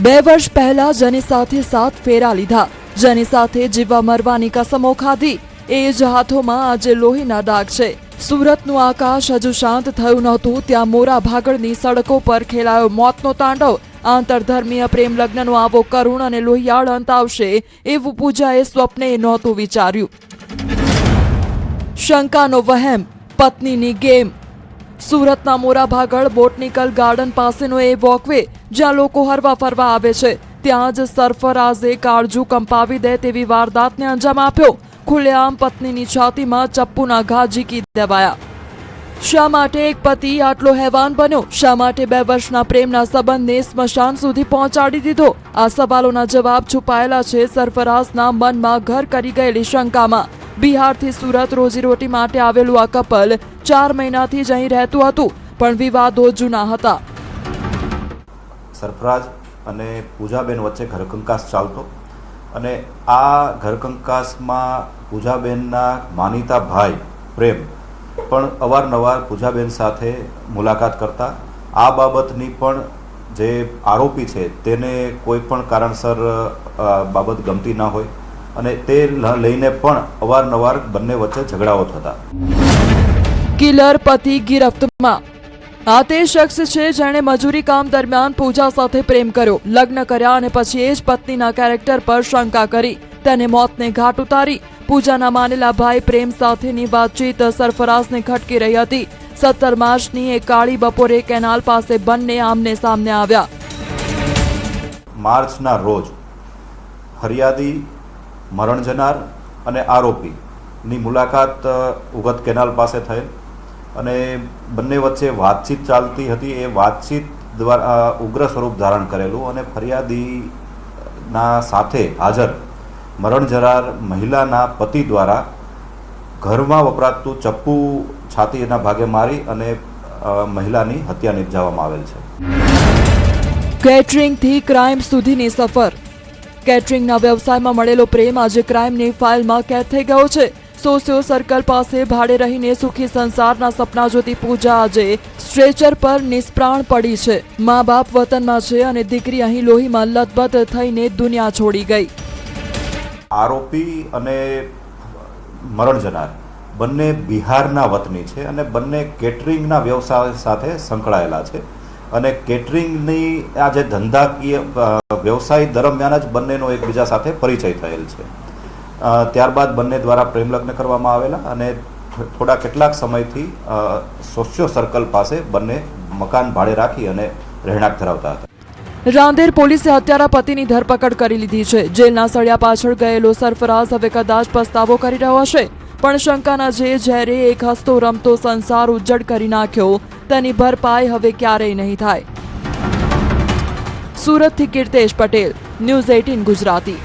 2 વર્ષ પહેલા જેની સાથે 7 ફેરા લીધા, જેની સાથે જીવવા મરવાની કસમો ખાધી, એ જ હાથોમાં આજે લોહીના ડાઘ છે। સુરતનું આકાશ હજુ શાંત થયું નહોતું ત્યાં મોરા ભાગળની સડકો પર ખેલાયો મોતનો તાંડવ। આંતરધર્મીય પ્રેમ લગ્નનો આવો કરુણ અને લોહિયાળ અંત આવશે એવું પૂજાએ સ્વપ્ને નહોતું વિચાર્યું। શંકાનો વહેમ, પત્નીની ગેમ। સુરતના મોરા ભાગળ બોટનિકલ ગાર્ડન પાસેનો એ વોકવે જ્યાં લોકો હરવા ફરવા આવે છે, ત્યાં જ સરફરાઝે કાળજું કંપાવી દે તેવી વારદાતને અંજામ આપ્યો। ખુલ્લેઆમ પત્નીની છાતીમાં ચપ્પુના ઘા ઝીકી દેવાયા। શા માટે એક પતિ આટલો હેવાન બન્યો? શા માટે 2 વર્ષના પ્રેમના સંબંધને સ્મશાન સુધી પહોંચાડી દીધો? આ સવાલોના જવાબ છુપાયેલા છે સરફરાઝના મનમાં ઘર કરી ગયેલી શંકામાં। બિહારથી સુરત રોજીરોટી માટે આવેલું આ કપલ 4 મહિનાથી જ અહીં રહેતું હતું, પણ વિવાદો જૂના હતા। સરફરાઝ અને પૂજાબેન વચ્ચે ઘરકંકાસ ચાલતો અને આ ઘરકંકાસમાં પૂજાબેનના માનીતા ભાઈ પ્રેમ પણ અવારનવાર પૂજાબેન સાથે મુલાકાત કરતા। આ બાબતની પણ જે આરોપી છે તેને કોઈ પણ કારણસર બાબત ગમતી ન હોય અને તે લઈને પણ અવારનવાર બંને વચ્ચે ઝઘડાઓ થતા। કિલર પતિ ગિરફ્તમાં। આ તે શખ્સ છે જેણે મજૂરી કામ દરમિયાન પૂજા સાથે પ્રેમ કર્યો, લગ્ન કર્યા અને પછી એ જ પત્નીના કેરેક્ટર પર શંકા કરી, તેને મોતને ઘાટ ઉતારી। પૂજાના માનેલા ભાઈ પ્રેમ સાથેની વાતચીત સરફરાઝને ખટકી રહી હતી। 17 માર્ચની એક કાળી બપોરે કેનાલ પાસે બંને આમને સામને આવ્યા। માર્ચના રોજ ફરિયાદી, મરણ જનાર અને આરોપીની મુલાકાત ઉગત કેનાલ પાસે થયેલ અને બંને વચ્ચે વાતચીત ચાલતી હતી। એ વાતચીત દ્વારા ઉગ્ર સ્વરૂપ ધારણ કરેલું અને ફરિયાદીના સાથે હાજર મરણ જનાર મહિલાના પતિ દ્વારા ઘરમાં વપરાતું ચપ્પુ છાતીના ભાગે મારી અને મહિલાની હત્યા નિપજાવવામાં આવેલ છે। કેટરિંગથી ક્રાઇમ સુધીની સફર। કેટરિંગના વ્યવસાયમાં મળેલો પ્રેમ આજે ક્રાઇમની ફાઇલમાં કેદ થઈ ગયો છે। સોસિયો સર્કલ પાસે ભાડે રહીને સુખી સંસારના સપના જોતી પૂજા આજે સ્ટ્રેચર પર નિષ્પ્રાણ પડી છે। મા બાપ વતનમાં છે અને દીકરી અહીં લોહીમાં લથબથ થઈને દુનિયા છોડી ગઈ। આરોપી અને મરણ જનાર બંને બિહારના વતની છે અને બંને કેટરિંગના વ્યવસાય સાથે સંકળાયેલા છે અને કેટરિંગની આ જે ધંધાકીય વ્યવસાય દરમિયાન જ બંનેનો એકબીજા સાથે પરિચય થયેલ છે। ત્યારબાદ બંને દ્વારા પ્રેમ લગ્ન કરવામાં આવેલા અને થોડા કેટલાક સમયથી સોશિયો સર્કલ પાસે બંને મકાન ભાડે રાખી અને રહેણાંક ધરાવતા હતા। રાંદેર પોલીસે હત્યારા પતિની ધરપકડ કરી લીધી છે। જેલના સળિયા પાછળ ગયેલો સરફરાઝ હવે કદાચ પસ્તાવો કરી રહ્યો હશે, પણ શંકાના જે ઝેરે એક હસતો રમતો સંસાર ઉજ્જડ કરી નાખ્યો તેની ભરપાઈ હવે ક્યારેય નહીં થાય। સુરતથી કીર્તેશ પટેલ, ન્યૂઝ 18 ગુજરાતી।